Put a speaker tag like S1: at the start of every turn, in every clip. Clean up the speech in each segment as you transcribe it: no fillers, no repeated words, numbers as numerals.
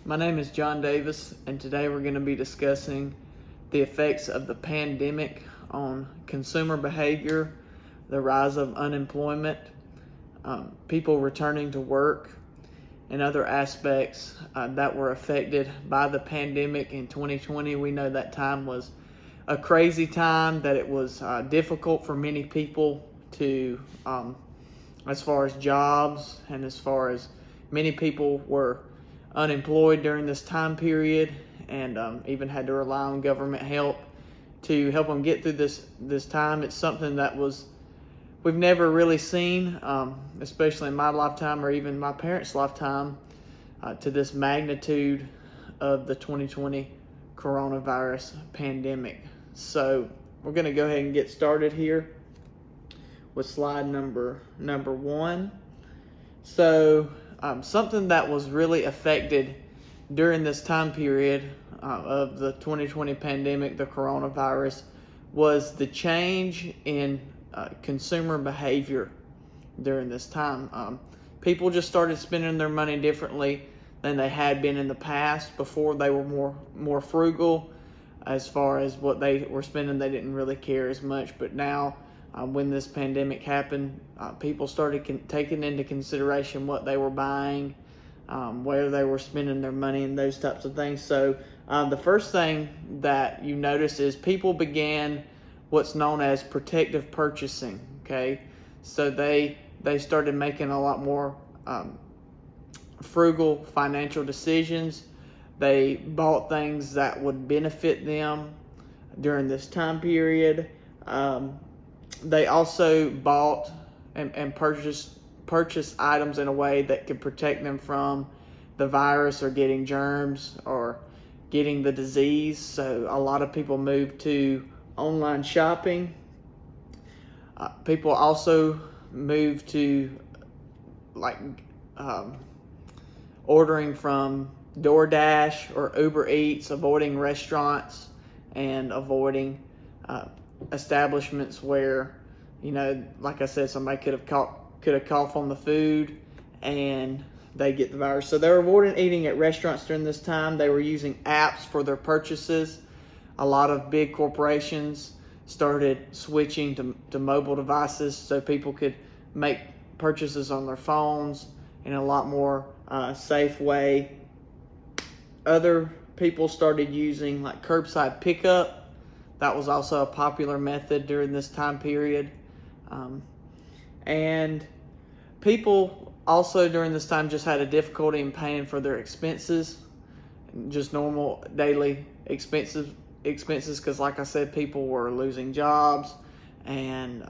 S1: My name is John Davis, and today we're going to be discussing the effects of the pandemic on consumer behavior, the rise of unemployment, people returning to work, and other aspects that were affected by the pandemic in 2020. We know that time was a crazy time, that it was difficult for many people to, as far as jobs, and as far as many people were unemployed during this time period, and even had to rely on government help to help them get through this time. It's something that we've never really seen, especially in my lifetime or even my parents' lifetime, to this magnitude of the 2020 coronavirus pandemic. So we're going to go ahead and get started here with slide number one. So something that was really affected during this time period of the 2020 pandemic, the coronavirus, was the change in consumer behavior during this time. People just started spending their money differently than they had been in the past. Before, they were more frugal as far as what they were spending. They didn't really care as much. But now, when this pandemic happened, people started taking into consideration what they were buying, where they were spending their money, and those types of things. So the first thing that you notice is people began what's known as protective purchasing. Okay, so they started making a lot more frugal financial decisions. They bought things that would benefit them during this time period. They also bought and purchased items in a way that could protect them from the virus or getting germs or getting the disease. So a lot of people moved to online shopping. People also moved to ordering from DoorDash or Uber Eats, avoiding restaurants and avoiding establishments where, like I said, somebody could have coughed on the food and they get the virus. So they were avoiding eating at restaurants during this time. They were using apps for their purchases. A lot of big corporations started switching to mobile devices so people could make purchases on their phones in a lot more safe way. Other people started using curbside pickup. That was also a popular method during this time period. And people also during this time just had a difficulty in paying for their expenses, just normal daily expenses, because like I said, people were losing jobs, and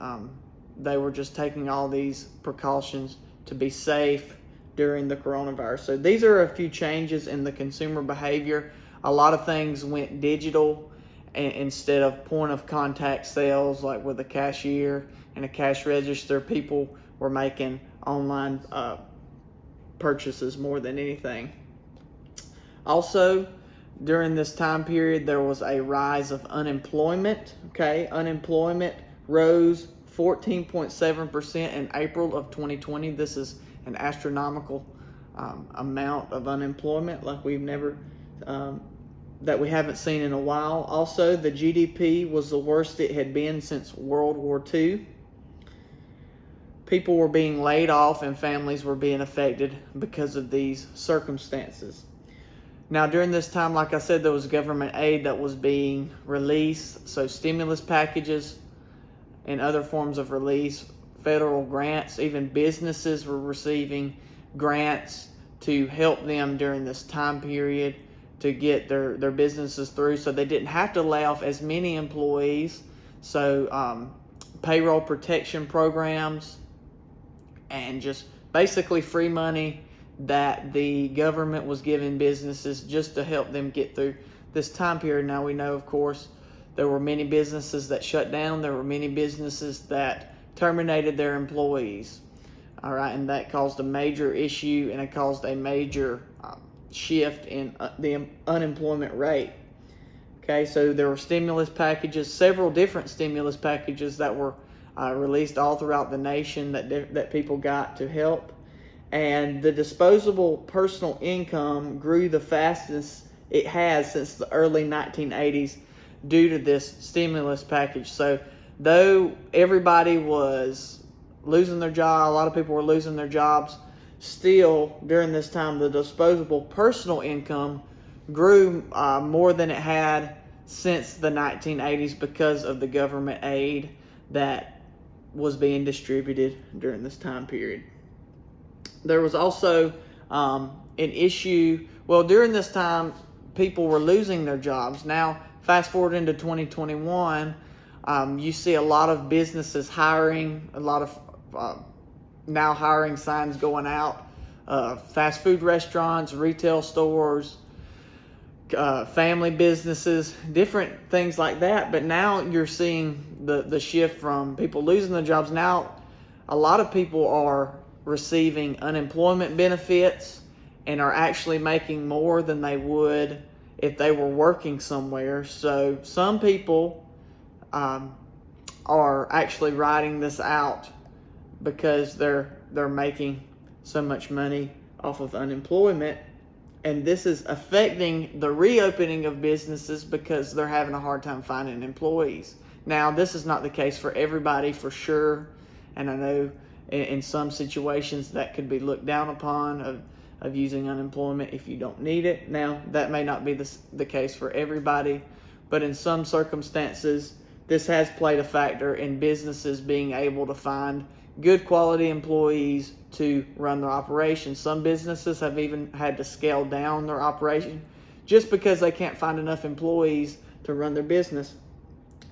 S1: they were just taking all these precautions to be safe during the coronavirus. So these are a few changes in the consumer behavior. A lot of things went digital instead of point of contact sales, like with a cashier and a cash register. People were making online purchases more than anything. Also, during this time period, there was a rise of unemployment. Okay, unemployment rose 14.7% in April of 2020. This is an astronomical amount of unemployment, like we've never that we haven't seen in a while. Also, the GDP was the worst it had been since World War II. People were being laid off and families were being affected because of these circumstances. Now, during this time, like I said, there was government aid that was being released. So stimulus packages and other forms of release, federal grants, even businesses were receiving grants to help them during this time period to get their businesses through, so they didn't have to lay off as many employees. So payroll protection programs and just basically free money that the government was giving businesses just to help them get through this time period. Now, we know, of course, there were many businesses that shut down. There were many businesses that terminated their employees. All right, and that caused a major issue, and it caused a major shift in the unemployment rate. Okay, so there were stimulus packages, several different stimulus packages that were released all throughout the nation that people got to help. and the disposable personal income grew the fastest it has since the early 1980s due to this stimulus package. So though everybody was losing their job, a lot of people were losing their jobs, still during this time the disposable personal income grew more than it had since the 1980s because of the government aid that was being distributed during this time period. There was also an issue, well, during this time, people were losing their jobs. Now, fast forward into 2021, you see a lot of businesses hiring, a lot of now hiring signs going out, fast food restaurants, retail stores, family businesses, different things like that. But now you're seeing the shift from people losing their jobs. Now, a lot of people are receiving unemployment benefits and are actually making more than they would if they were working somewhere. So some people are actually writing this out because they're making so much money off of unemployment, and this is affecting the reopening of businesses because they're having a hard time finding employees. Now, this is not the case for everybody, for sure, and I know in some situations that could be looked down upon of using unemployment if you don't need it. Now, that may not be the case for everybody, but in some circumstances, this has played a factor in businesses being able to find good quality employees to run their operations. Some businesses have even had to scale down their operation just because they can't find enough employees to run their business.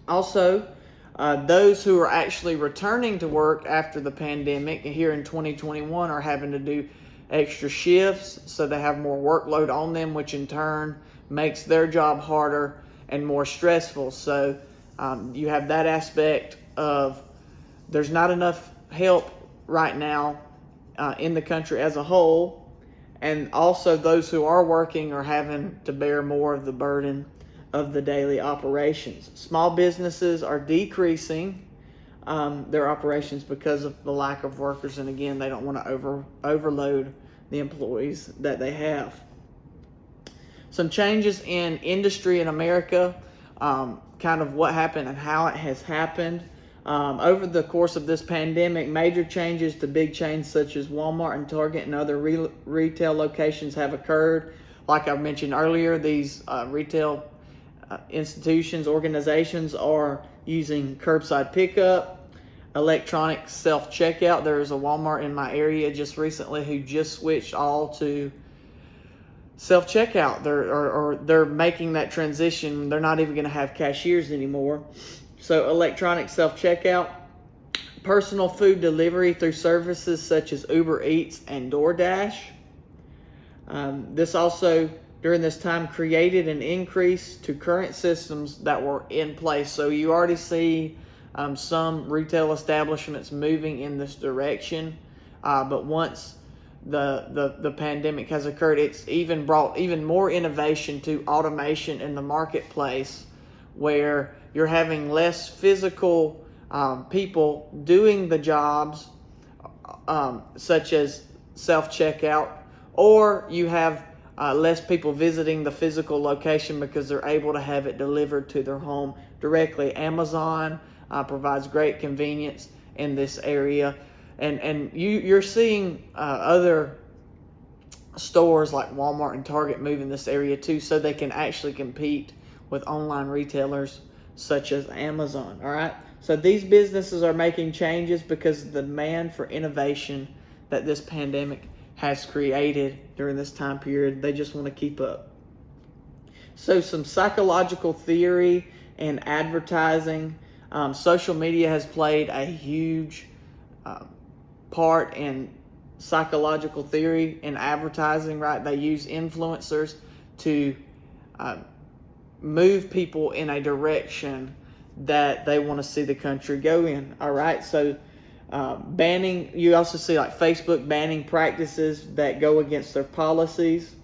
S1: Also, those who are actually returning to work after the pandemic here in 2021 are having to do extra shifts, so they have more workload on them, which in turn makes their job harder and more stressful. So you have that aspect of there's not enough help right now in the country as a whole, and also those who are working are having to bear more of the burden of the daily operations. Small businesses are decreasing their operations because of the lack of workers, and again, they don't want to overload the employees that they have. Some changes in industry in America, kind of what happened and how it has happened. Over the course of this pandemic, major changes to big chains such as Walmart and Target and other retail locations have occurred. Like I mentioned earlier, these retail institutions, organizations are using curbside pickup, electronic self-checkout. There is a Walmart in my area just recently who just switched all to self-checkout. They're making that transition. They're not even going to have cashiers anymore. So electronic self-checkout, personal food delivery through services such as Uber Eats and DoorDash. This also, during this time, created an increase to current systems that were in place. So you already see some retail establishments moving in this direction. But once the pandemic has occurred, it's even brought even more innovation to automation in the marketplace, where you're having less physical people doing the jobs, such as self-checkout, or you have less people visiting the physical location because they're able to have it delivered to their home directly. Amazon provides great convenience in this area, and you're seeing other stores like Walmart and Target move in this area too, so they can actually compete with online retailers such as Amazon. All right, so these businesses are making changes because of the demand for innovation that this pandemic has created during this time period. They just want to keep up. So some psychological theory and advertising. Social media has played a huge part in psychological theory and advertising, right? They use influencers to move people in a direction that they want to see the country go in. All right, so banning, you also see like Facebook banning practices that go against their policies.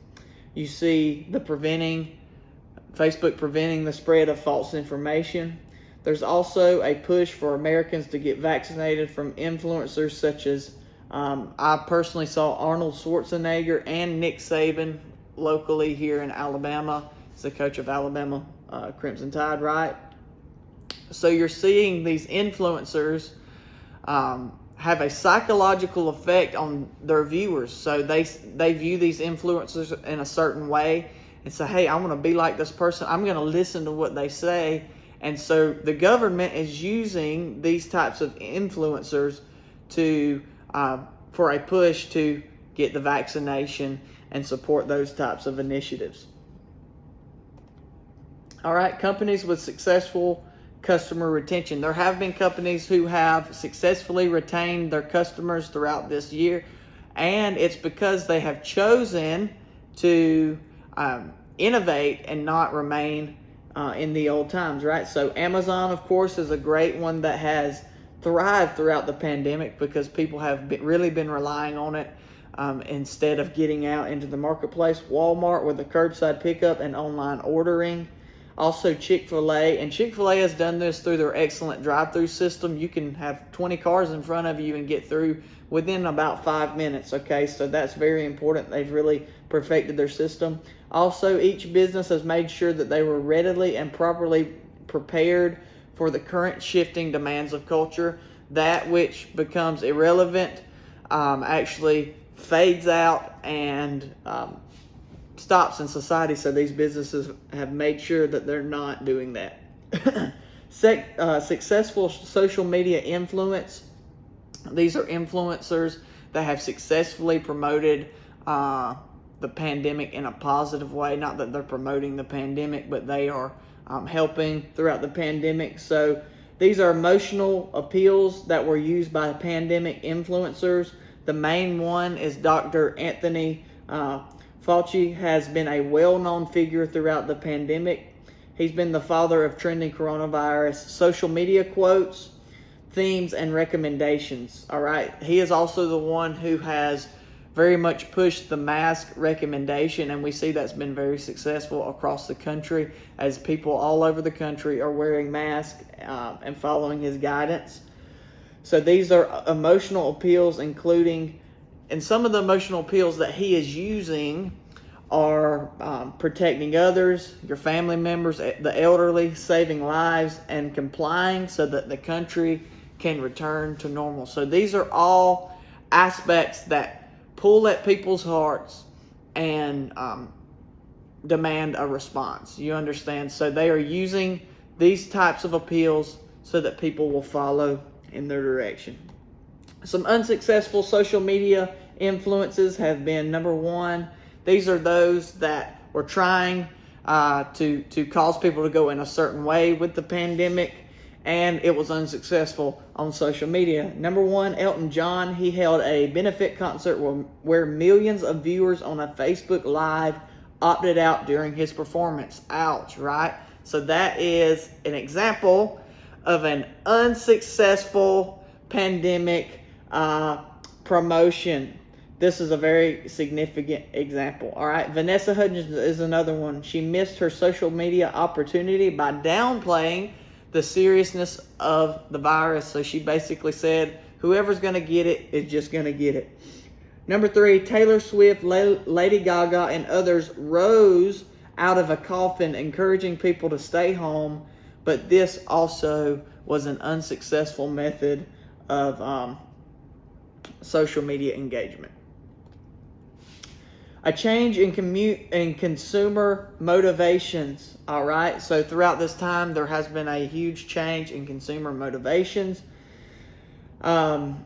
S1: You see Facebook preventing the spread of false information. There's also a push for Americans to get vaccinated from influencers such as I personally saw Arnold Schwarzenegger and Nick Saban locally here in Alabama. He's the coach of Alabama Crimson Tide, right? So you're seeing these influencers have a psychological effect on their viewers. So they view these influencers in a certain way and say, hey, I want to be like this person. I'm going to listen to what they say. And so the government is using these types of influencers to for a push to get the vaccination and support those types of initiatives. All right, companies with successful customer retention. There have been companies who have successfully retained their customers throughout this year, and it's because they have chosen to innovate and not remain in the old times, right? So Amazon, of course, is a great one that has thrived throughout the pandemic because people have really been relying on it instead of getting out into the marketplace. Walmart with the curbside pickup and online ordering. Also Chick-fil-A, and Chick-fil-A has done this through their excellent drive-through system. You can have 20 cars in front of you and get through within about 5 minutes, okay? So that's very important. They've really perfected their system. Also, each business has made sure that they were readily and properly prepared for the current shifting demands of culture. That which becomes irrelevant actually fades out and stops in society, so these businesses have made sure that they're not doing that. Successful social media influence. These are influencers that have successfully promoted the pandemic in a positive way. Not that they're promoting the pandemic, but they are helping throughout the pandemic. So these are emotional appeals that were used by pandemic influencers. The main one is Dr. Anthony Fauci has been a well-known figure throughout the pandemic. He's been the father of trending coronavirus social media quotes, themes, and recommendations. All right. He is also the one who has very much pushed the mask recommendation, and we see that's been very successful across the country as people all over the country are wearing masks and following his guidance. So these are emotional appeals, including, and some of the emotional appeals that he is using are protecting others, your family members, the elderly, saving lives, and complying so that the country can return to normal. So these are all aspects that pull at people's hearts and demand a response. You understand? So they are using these types of appeals so that people will follow in their direction. Some unsuccessful social media influences have been, number one, these are those that were trying to cause people to go in a certain way with the pandemic, and it was unsuccessful on social media. Number one, Elton John, he held a benefit concert where millions of viewers on a Facebook Live opted out during his performance. Ouch, right? So that is an example of an unsuccessful pandemic promotion. This is a very significant example. All right, Vanessa Hudgens is another one. She missed her social media opportunity by downplaying the seriousness of the virus. So she basically said, whoever's going to get it is just going to get it. Number three, Taylor Swift, Lady Gaga, and others rose out of a coffin, encouraging people to stay home. But this also was an unsuccessful method of social media engagement. A change in consumer motivations. All right. So throughout this time, there has been a huge change in consumer motivations. One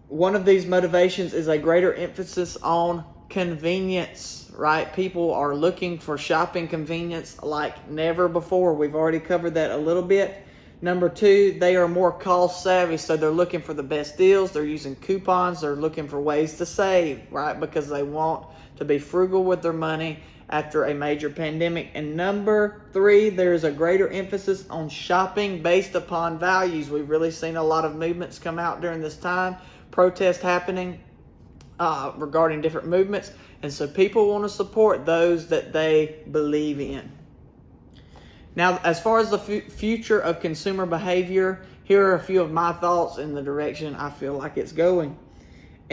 S1: of these motivations is a greater emphasis on convenience, right? People are looking for shopping convenience like never before. We've already covered that a little bit. Number two, they are more cost savvy, so they're looking for the best deals. They're using coupons. They're looking for ways to save, right? Because they want to be frugal with their money after a major pandemic. And number three, there's a greater emphasis on shopping based upon values. We've really seen a lot of movements come out during this time, protests happening regarding different movements. And so people want to support those that they believe in. Now, as far as the future of consumer behavior, here are a few of my thoughts in the direction I feel like it's going.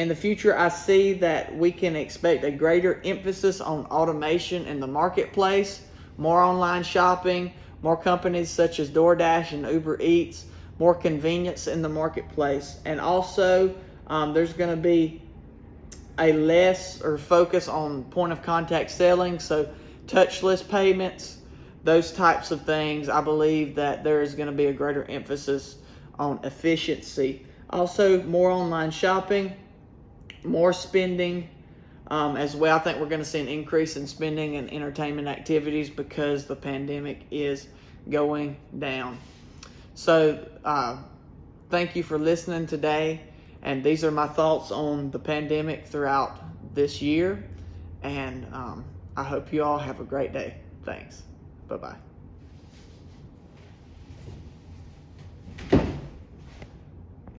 S1: In the future, I see that we can expect a greater emphasis on automation in the marketplace, more online shopping, more companies such as DoorDash and Uber Eats, more convenience in the marketplace. And also, there's going to be a less or focus on point of contact selling, so touchless payments, those types of things. I believe that there is going to be a greater emphasis on efficiency. Also, more online shopping, more spending as well. I think we're going to see an increase in spending and entertainment activities because the pandemic is going down. So thank you for listening today. And these are my thoughts on the pandemic throughout this year. And I hope you all have a great day. Thanks. Bye-bye.